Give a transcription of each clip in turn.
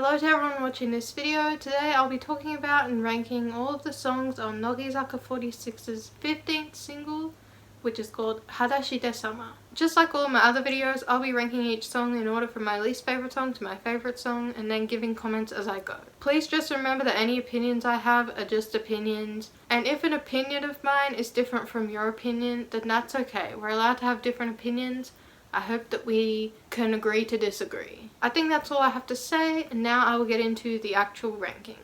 Hello to everyone watching this video. Today I'll be talking about and ranking all of the songs on Nogizaka46's 15th single, which is called Hadashi de Sama. Just like all of my other videos, I'll be ranking each song in order from my least favourite song to my favourite song and then giving comments as I go. Please just remember that any opinions I have are just opinions, and if an opinion of mine is different from your opinion, then that's okay. We're allowed to have different opinions. I hope that we can agree to disagree. I think that's all I have to say, and now I will get into the actual ranking.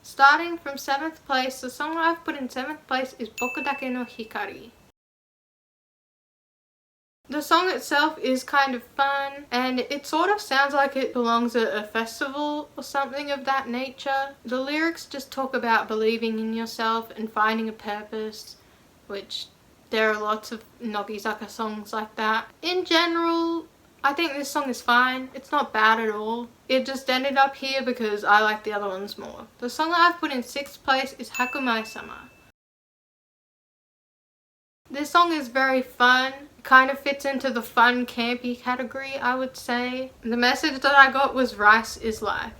Starting from 7th place, the song I've put in 7th place is Boku Dake no Hikari. The song itself is kind of fun, and it sort of sounds like it belongs at a festival or something of that nature. The lyrics just talk about believing in yourself and finding a purpose, which there are lots of Nogizaka songs like that. In general, I think this song is fine. It's not bad at all. It just ended up here because I like the other ones more. The song that I've put in 6th place is Hakumai-sama. This song is very fun. It kind of fits into the fun campy category, I would say. The message that I got was rice is life.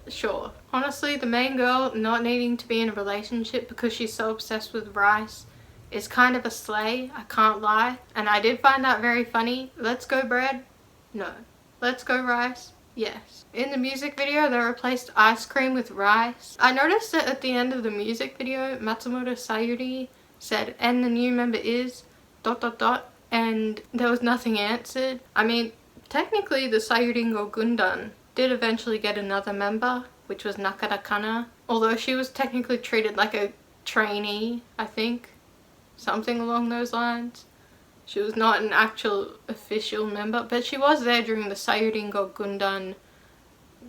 Sure. Honestly, the main girl not needing to be in a relationship because she's so obsessed with rice is kind of a slay, I can't lie. And I did find that very funny. Let's go bread? No. Let's go rice? Yes. In the music video, they replaced ice cream with rice. I noticed that at the end of the music video, Matsumoto Sayuri said, and the new member is ... and there was nothing answered. I mean, technically the Sayuringo Gundan did eventually get another member, which was Nakada Kana, although she was technically treated like a trainee, I think. Something along those lines. She was not an actual official member, but she was there during the Sayuringo Gundan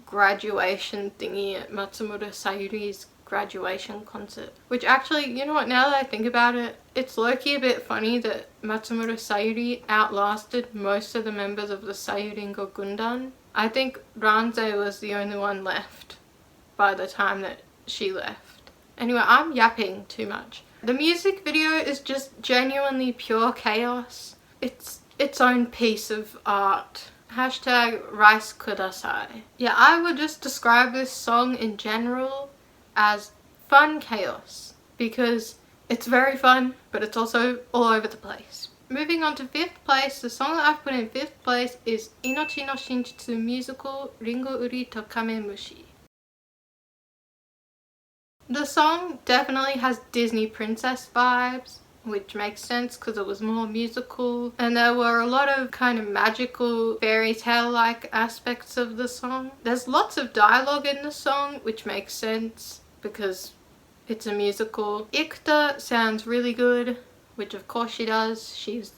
graduation thingy at Matsumoto Sayuri's graduation concert. Which actually, you know what, now that I think about it, it's low-key a bit funny that Matsumoto Sayuri outlasted most of the members of the Sayuringo Gundan. I think Ranzei was the only one left by the time that she left. Anyway, I'm yapping too much. The music video is just genuinely pure chaos. It's its own piece of art. Hashtag rice kudasai. Yeah, I would just describe this song in general as fun chaos because it's very fun, but it's also all over the place. Moving on to 5th place, the song that I've put in 5th place is Inochi no Shinjitsu musical Ringo Uri to Kamemushi. The song definitely has Disney princess vibes, which makes sense because it was more musical, and there were a lot of kind of magical fairy tale like aspects of the song. There's lots of dialogue in the song, which makes sense because it's a musical. Ikuta sounds really good, which of course she does. She's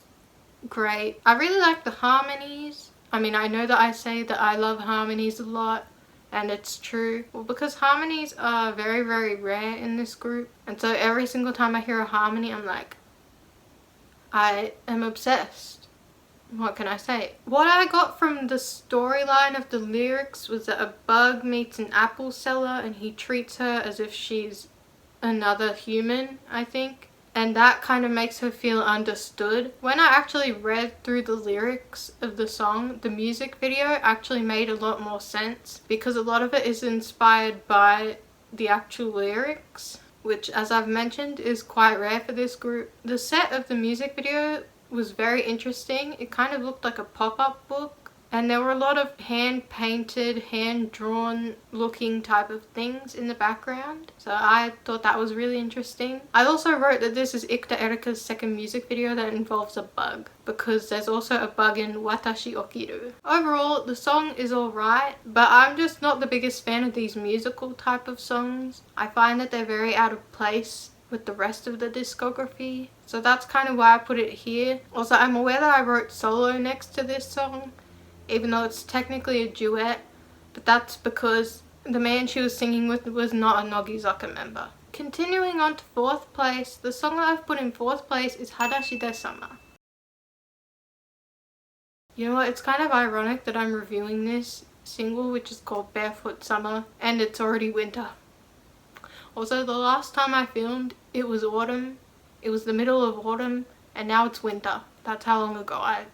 great. I really like the harmonies. I mean, I know that I say that I love harmonies a lot, and it's true. Well, because harmonies are very, very rare in this group. And so every single time I hear a harmony, I'm like, I am obsessed. What can I say? What I got from the storyline of the lyrics was that a bug meets an apple seller and he treats her as if she's another human, I think. And that kind of makes her feel understood. When I actually read through the lyrics of the song, the music video actually made a lot more sense because a lot of it is inspired by the actual lyrics, which, as I've mentioned, is quite rare for this group. The set of the music video was very interesting. It kind of looked like a pop-up book, and there were a lot of hand-painted, hand-drawn looking type of things in the background. So I thought that was really interesting. I also wrote that this is Ikuta Erika's second music video that involves a bug, because there's also a bug in Watashi Okiru. Overall, the song is alright, but I'm just not the biggest fan of these musical type of songs. I find that they're very out of place with the rest of the discography. So that's kind of why I put it here. Also, I'm aware that I wrote solo next to this song, even though it's technically a duet, but that's because the man she was singing with was not a Nogizaka member. Continuing on to 4th place, the song that I've put in 4th place is Hadashi de Sama. You know what, it's kind of ironic that I'm reviewing this single, which is called Barefoot Summer, and it's already winter. Also, the last time I filmed, it was autumn. It was the middle of autumn, and now it's winter. That's how long ago I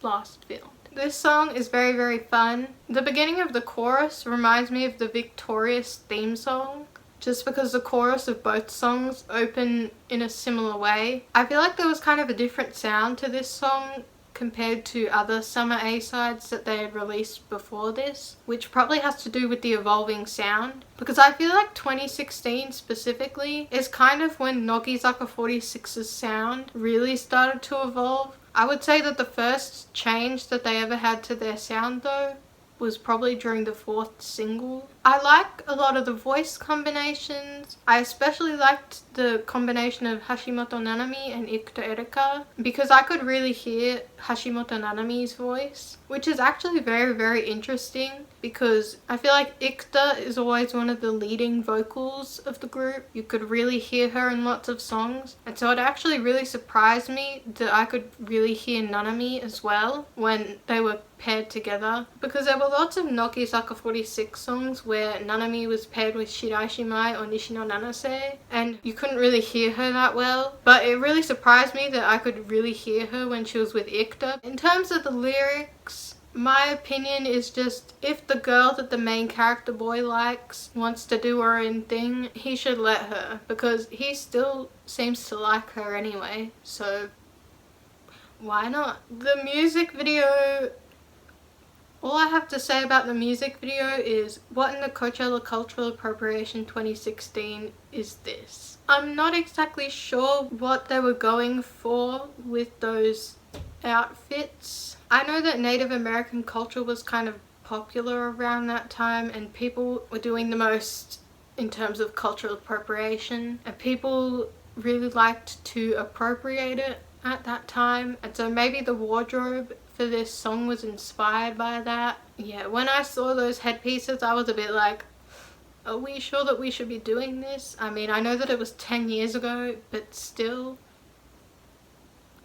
last filmed. This song is very, very fun. The beginning of the chorus reminds me of the Victorious theme song, just because the chorus of both songs open in a similar way. I feel like there was kind of a different sound to this song compared to other summer A-sides that they had released before this, which probably has to do with the evolving sound, because I feel like 2016 specifically is kind of when Nogizaka46's sound really started to evolve. I would say that the first change that they ever had to their sound though was probably during the 4th single. I like a lot of the voice combinations. I especially liked the combination of Hashimoto Nanami and Ikuto Erika because I could really hear Hashimoto Nanami's voice, which is actually very, very interesting because I feel like Ikuta is always one of the leading vocals of the group. You could really hear her in lots of songs, and so it actually really surprised me that I could really hear Nanami as well when they were paired together, because there were lots of Nogizaka46 songs where Nanami was paired with Shiraishimai or Nishino Nanase and you couldn't really hear her that well, but it really surprised me that I could really hear her when she was with Ikuta. In terms of the lyrics, my opinion is just if the girl that the main character boy likes wants to do her own thing, he should let her, because he still seems to like her anyway, so why not? The music video, all I have to say about the music video is, what in the Coachella Cultural Appropriation 2016 is this? I'm not exactly sure what they were going for with those outfits. I know that Native American culture was kind of popular around that time and people were doing the most in terms of cultural appropriation, and people really liked to appropriate it at that time, and so maybe the wardrobe for this song was inspired by that. Yeah, when I saw those headpieces I was a bit like, are we sure that we should be doing this? I mean, I know that it was 10 years ago, but still,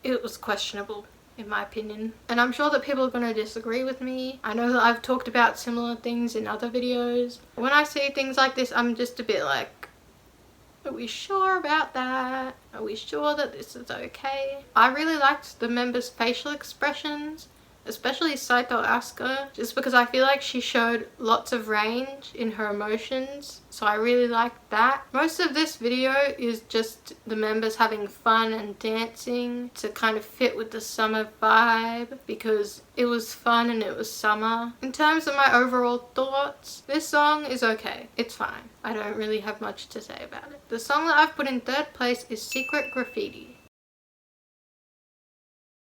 it was questionable in my opinion. And I'm sure that people are going to disagree with me. I know that I've talked about similar things in other videos. When I see things like this, I'm just a bit like, are we sure about that? Are we sure that this is okay? I really liked the members' facial expressions, especially Saito Asuka, just because I feel like she showed lots of range in her emotions, so I really liked that. Most of this video is just the members having fun and dancing to kind of fit with the summer vibe, because it was fun and it was summer. In terms of my overall thoughts, this song is okay. It's fine. I don't really have much to say about it. The song that I've put in 3rd place is Secret Graffiti.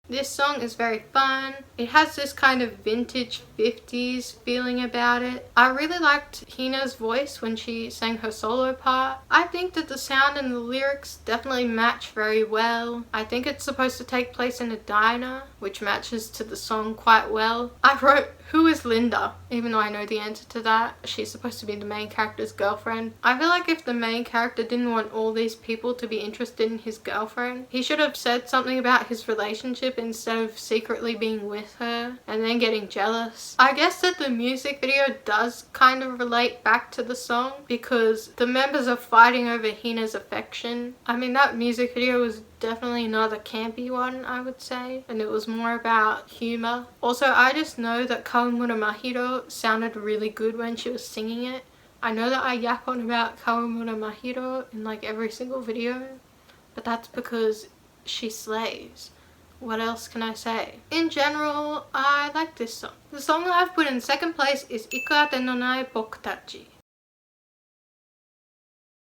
This song is very fun. It has this kind of vintage 50s feeling about it. I really liked Hina's voice when she sang her solo part. I think that the sound and the lyrics definitely match very well. I think it's supposed to take place in a diner, which matches to the song quite well. I wrote, who is Linda? Even though I know the answer to that. She's supposed to be the main character's girlfriend. I feel like if the main character didn't want all these people to be interested in his girlfriend, he should have said something about his relationship instead of secretly being with her and then getting jealous. I guess that the music video does kind of relate back to the song because the members are fighting over Hina's affection. I mean, that music video was definitely not a campy one, I would say, and it was more about humor. Also, I just know that Kawamura Mahiro sounded really good when she was singing it. I know that I yap on about Kawamura Mahiro in like every single video, but that's because she slays. What else can I say? In general, I like this song. The song that I've put in 2nd place is Ikuate no nai Bokutachi.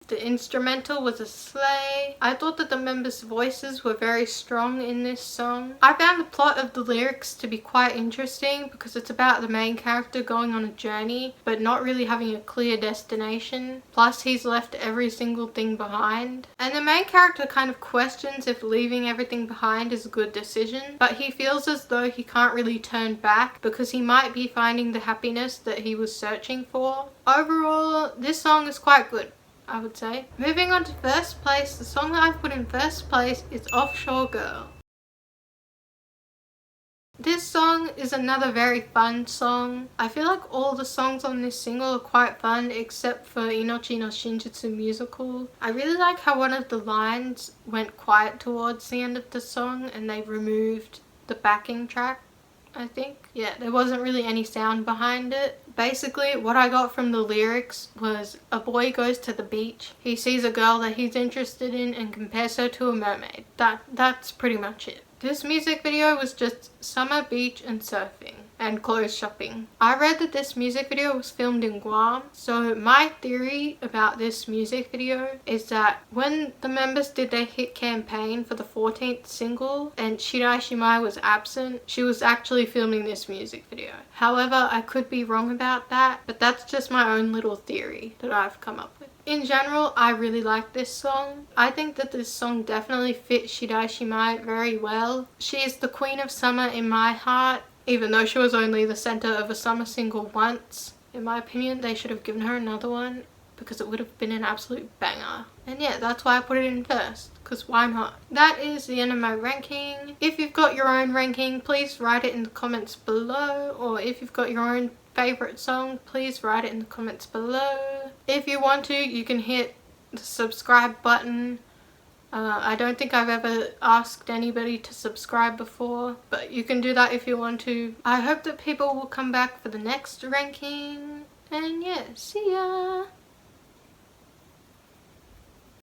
The instrumental was a slay. I thought that the members' voices were very strong in this song. I found the plot of the lyrics to be quite interesting because it's about the main character going on a journey but not really having a clear destination. Plus he's left every single thing behind. And the main character kind of questions if leaving everything behind is a good decision, but he feels as though he can't really turn back because he might be finding the happiness that he was searching for. Overall, this song is quite good, I would say. Moving on to 1st place, the song that I've put in 1st place is Offshore Girl. This song is another very fun song. I feel like all the songs on this single are quite fun except for Inochi no Shinjutsu Musical. I really like how one of the lines went quiet towards the end of the song and they removed the backing track I think. Yeah, there wasn't really any sound behind it. Basically, what I got from the lyrics was a boy goes to the beach. He sees a girl that he's interested in and compares her to a mermaid. That's pretty much it. This music video was just summer, beach and surfing and clothes shopping. I read that this music video was filmed in Guam. So my theory about this music video is that when the members did their hit campaign for the 14th single and Shirai Shimai was absent, she was actually filming this music video. However, I could be wrong about that, but that's just my own little theory that I've come up with. In general, I really like this song. I think that this song definitely fits Shirai Shimai very well. She is the queen of summer in my heart, even though she was only the center of a summer single once. In my opinion, they should have given her another one because it would have been an absolute banger. And yeah, that's why I put it in first, because why not? That is the end of my ranking. If you've got your own ranking, please write it in the comments below, or if you've got your own favorite song, please write it in the comments below. If you want to, you can hit the subscribe button. I don't think I've ever asked anybody to subscribe before, but you can do that if you want to. I hope that people will come back for the next ranking, and yeah, see ya!